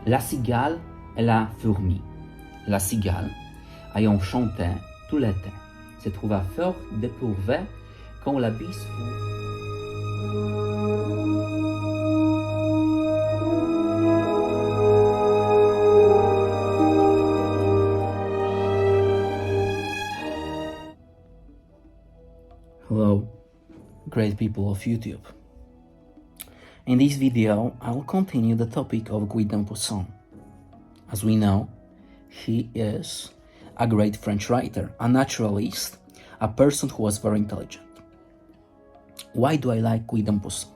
La cigale et la fourmi. La cigale, ayant chanté tout l'été, se trouva fort dépourvue quand la bise fut. Hello, great people of YouTube. In this video, I will continue the topic of Guy de Maupassant. As we know, he is a great French writer, a naturalist, a person who was very intelligent. Why do I like Guy de Maupassant?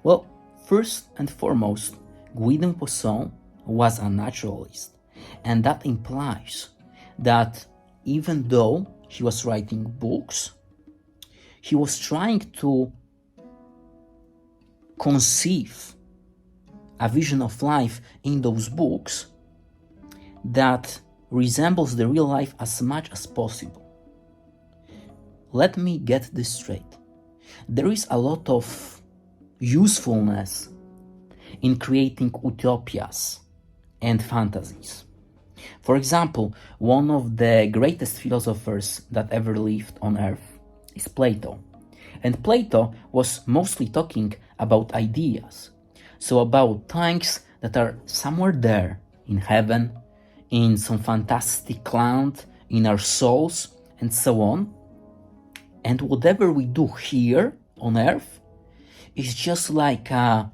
Well, first and foremost, Guy de Maupassant was a naturalist, and that implies that even though he was writing books, he was trying to conceive a vision of life in those books that resembles the real life as much as possible. Let me get this straight. There is a lot of usefulness in creating utopias and fantasies. For example, one of the greatest philosophers that ever lived on earth is Plato. And Plato was mostly talking about ideas, so about things that are somewhere there, in heaven, in some fantastic land, in our souls, and so on. And whatever we do here on earth is just like a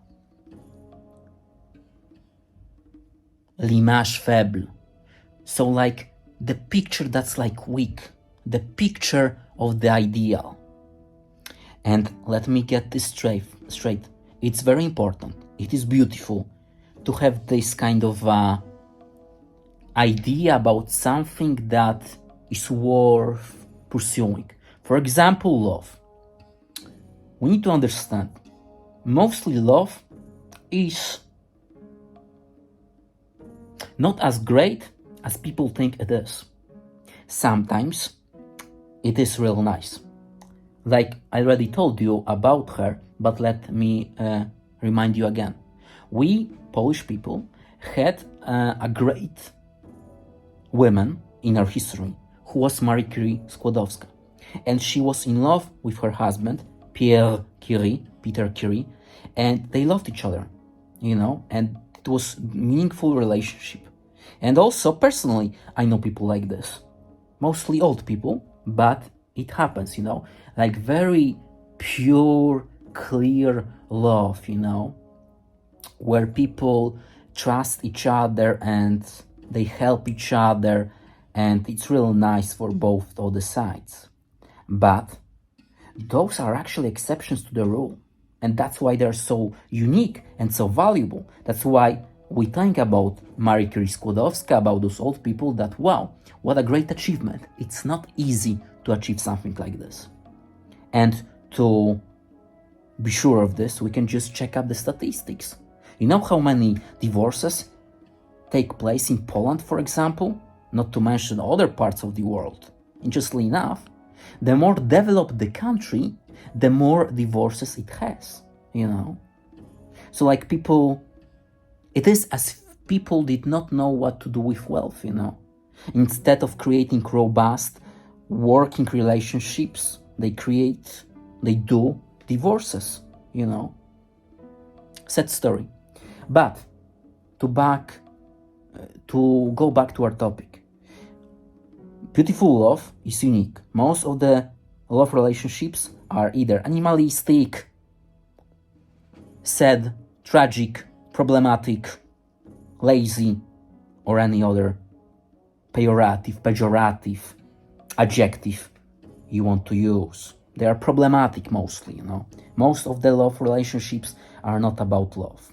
l'image faible. So like the picture that's like weak, the picture of the ideal. And let me get this straight. It's very important. It is beautiful to have this kind of idea about something that is worth pursuing. For example, love. We need to understand, mostly love is not as great as people think it is. Sometimes it is real nice. Like I already told you about her, but let me remind you again. We, Polish people, had a great woman in our history who was Marie Curie Skłodowska. And she was in love with her husband, Peter Curie, and they loved each other, and it was a meaningful relationship. And also, personally, I know people like this. Mostly old people, but it happens, like very pure, clear love, where people trust each other and they help each other, and it's real nice for both of the sides. But those are actually exceptions to the rule, and that's why they're so unique and so valuable. That's why we think about Marie Curie Skłodowska, about those old people, that wow, what a great achievement. It's not easy to achieve something like this. And to be sure of this, we can just check up the statistics. You know how many divorces take place in Poland, for example? Not to mention other parts of the world. Interestingly enough, the more developed the country, the more divorces it has, So like people, it is as if people did not know what to do with wealth, Instead of creating robust working relationships, they do divorces, Sad story. But to go back to our topic. Beautiful love is unique. Most of the love relationships are either animalistic, sad, tragic, problematic, lazy, or any other pejorative adjective you want to use. They are problematic mostly, Most of the love relationships are not about love.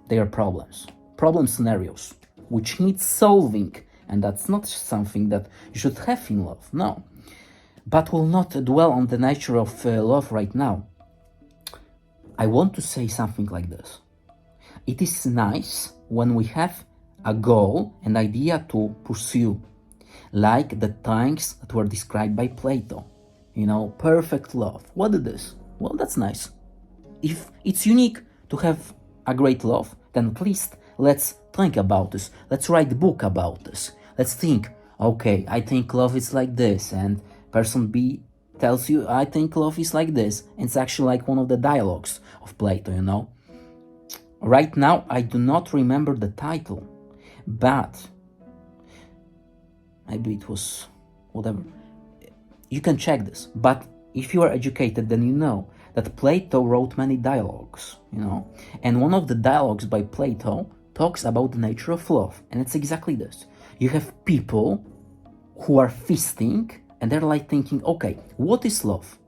They are problem scenarios, which need solving, and that's not something that you should have in love, no. But we'll not dwell on the nature of love right now. I want to say something like this. It is nice when we have a goal and idea to pursue, like the things that were described by Plato. Perfect love. What it is? Well, that's nice. If it's unique to have a great love, then at least Let's think about this. Let's write a book about this. Let's think, okay, I think love is like this, and person B tells you, I think love is like this. It's actually like one of the dialogues of Plato, you know. Right now, I do not remember the title, but maybe it was whatever. You can check this, but if you are educated, then you know that Plato wrote many dialogues, you know, and one of the dialogues by Plato talks about the nature of love, and it's exactly this. You have people who are feasting, and they're like thinking, okay, what is love?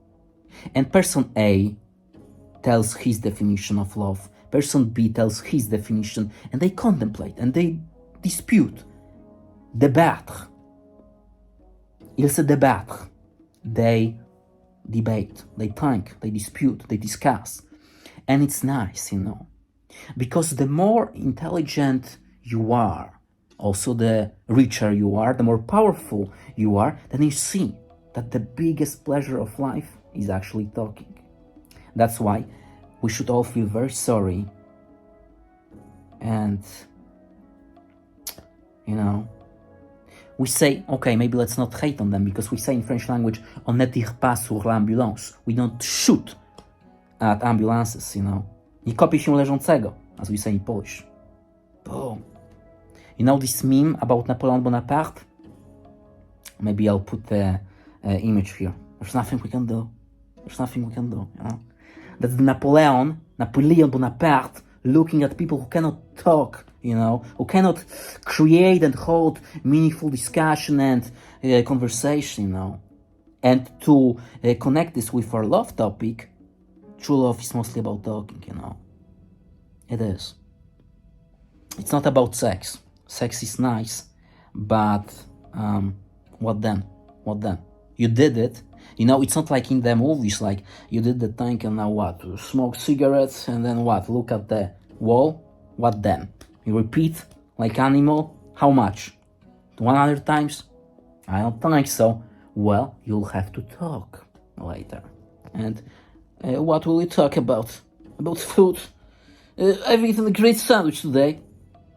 And person A tells his definition of love, person B tells his definition, and they contemplate, and they dispute, débattre. Il se débattre. They debate, they think, they dispute, they discuss. And it's nice, you know, because the more intelligent you are, also the richer you are, the more powerful you are, then you see that the biggest pleasure of life is actually talking. That's why we should all feel very sorry and, you know, we say, okay, maybe let's not hate on them, because we say in French language, on ne tire pas sur l'ambulance. We don't shoot at ambulances, you know. Nie kopie się leżącego, as we say in Polish. Boom. You know this meme about Napoleon Bonaparte? Maybe I'll put the image here. There's nothing we can do. There's nothing we can do, you know. That's Napoleon Bonaparte looking at people who cannot talk, you know, who cannot create and hold meaningful discussion and conversation, you know. And to connect this with our love topic, true love is mostly about talking, you know. It is. It's not about sex. Sex is nice, but what then? What then? You did it. You know, it's not like in the movies, like you did the thing and now what? Smoke cigarettes and then what? Look at the wall. What then? You repeat like animal. How much? 100 times? I don't think so. Well, you'll have to talk later. And what will you talk about? About food? I've eaten a great sandwich today.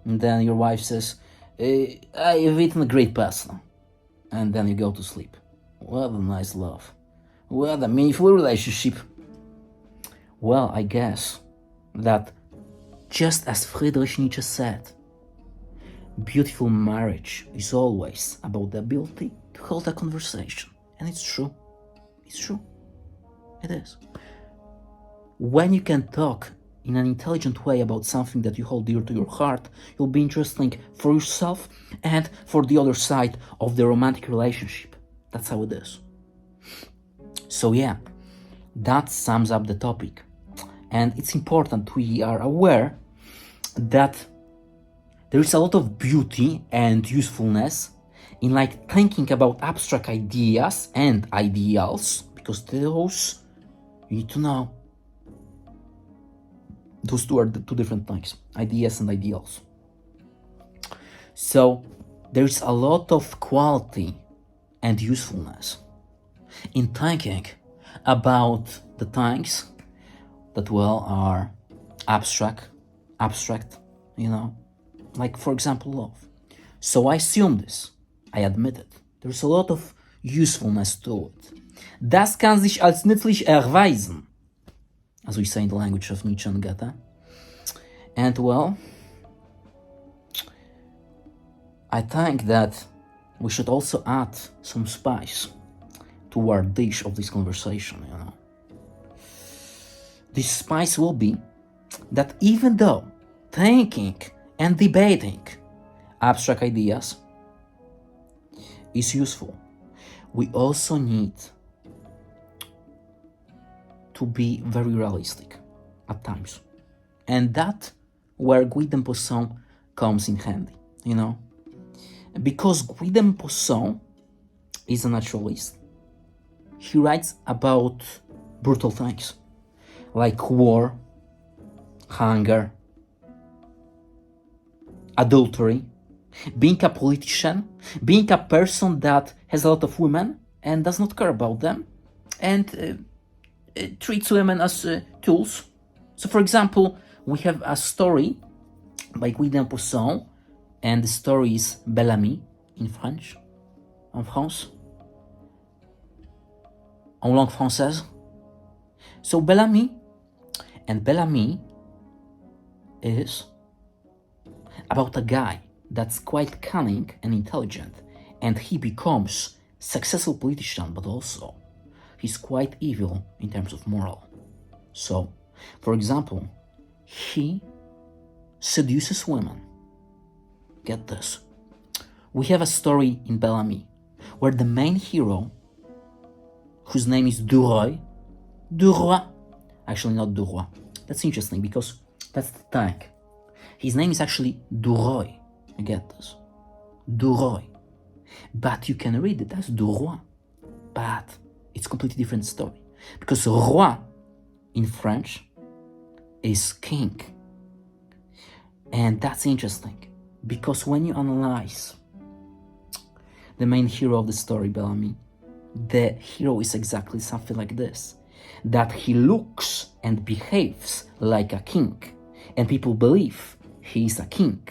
And then your wife says, I've eaten a great pasta. And then you go to sleep. What a nice love. What a meaningful relationship. Well, I guess that just as Friedrich Nietzsche said, beautiful marriage is always about the ability to hold a conversation. And it's true. It's true. It is. When you can talk in an intelligent way about something that you hold dear to your heart, you'll be interesting for yourself and for the other side of the romantic relationship. That's how it is. So yeah, that sums up the topic. And it's important we are aware that there is a lot of beauty and usefulness in like thinking about abstract ideas and ideals, because those you need to know. Those two are the two different things, ideas and ideals. So there's a lot of quality and usefulness in thinking about the things that, well, are abstract, you know, like, for example, love. So I assume this, I admit it. There's a lot of usefulness to it. Das kann sich als nützlich erweisen, as we say in the language of Nietzsche and Goethe. And, well, I think that we should also add some spice to our dish of this conversation, you know. This spice will be that even though thinking and debating abstract ideas is useful, we also need to be very realistic at times. And that where Guy de Maupassant comes in handy, you know. Because Guy de Maupassant is a naturalist. He writes about brutal things like war, hunger, adultery, being a politician, being a person that has a lot of women and does not care about them, and treats women as tools. So, for example, we have a story by Guy de Maupassant, and the story is BEL-AMI in French, en France, en langue française. So BEL-AMI, and BEL-AMI is about a guy that's quite cunning and intelligent, and he becomes successful politician, but also he's quite evil in terms of moral. So, for example, he seduces women. Get this. We have a story in BEL-AMI where the main hero, whose name is DuRoy, actually not DuRoy. That's interesting because that's the tag. His name is actually DuRoy. You get this? DuRoy. But you can read it as DuRoy. But it's a completely different story. Because roi in French is king. And that's interesting. Because when you analyze the main hero of the story, BEL-AMI, the hero is exactly something like this. That he looks and behaves like a king. And people believe he is a king.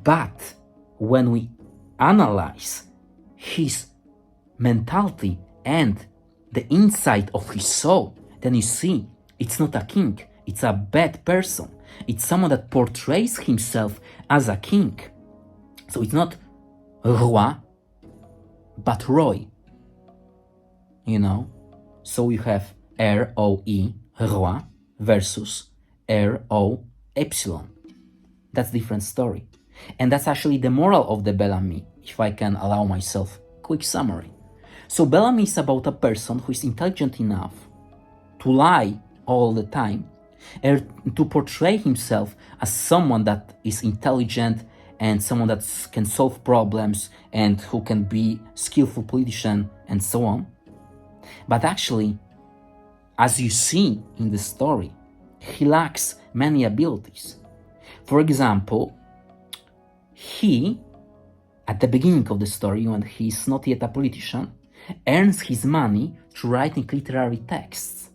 But when we analyze his mentality and the inside of his soul, then you see it's not a king, it's a bad person. It's someone that portrays himself as a king. So it's not roi, but Roy. You know? So you have R-O-E, roi, versus R-O-epsilon. That's a different story. And that's actually the moral of the BEL-AMI, if I can allow myself a quick summary. So BEL-AMI is about a person who is intelligent enough to lie all the time, and to portray himself as someone that is intelligent and someone that can solve problems and who can be skillful politician and so on. But actually, as you see in the story, he lacks many abilities. For example, he, at the beginning of the story, when he's not yet a politician, earns his money through writing literary texts.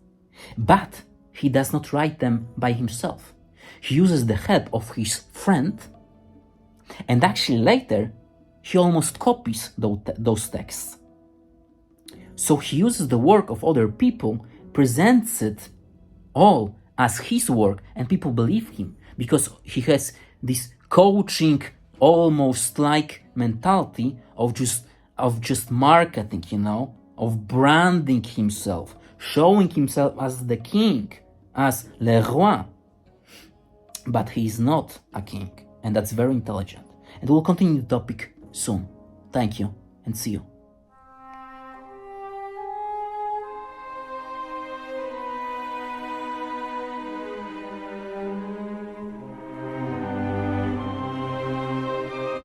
But he does not write them by himself. He uses the help of his friend, and actually later, he almost copies those texts. So he uses the work of other people, presents it all as his work, and people believe him because he has this coaching, almost like mentality of just marketing, you know, of branding himself, showing himself as the king, as le roi. But he is not a king, and that's very intelligent. And we'll continue the topic soon. Thank you, and see you.